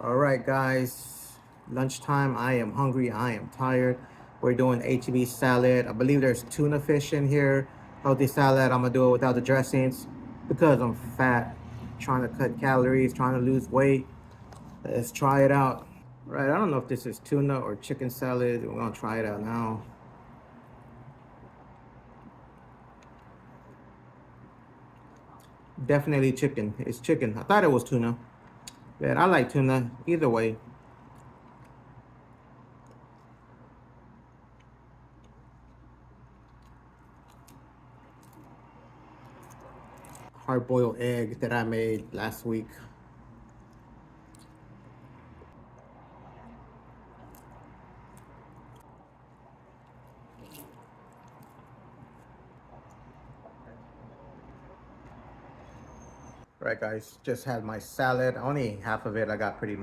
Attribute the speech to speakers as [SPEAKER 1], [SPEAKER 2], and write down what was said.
[SPEAKER 1] All right, guys. Lunchtime. I am hungry. I am tired. We're doing HEB salad. I believe there's tuna fish in here. Healthy salad. I'm gonna do it without the dressings because I'm fat. Trying to cut calories. Trying to lose weight. Let's try it out. Right. I don't know if this is tuna or chicken salad. We're gonna try it out now. Definitely chicken. It's chicken. I thought it was tuna. Yeah, I like tuna. Either way. Hard-boiled egg that I made last week. Right, guys, just had my salad. Only half of it I got pretty much.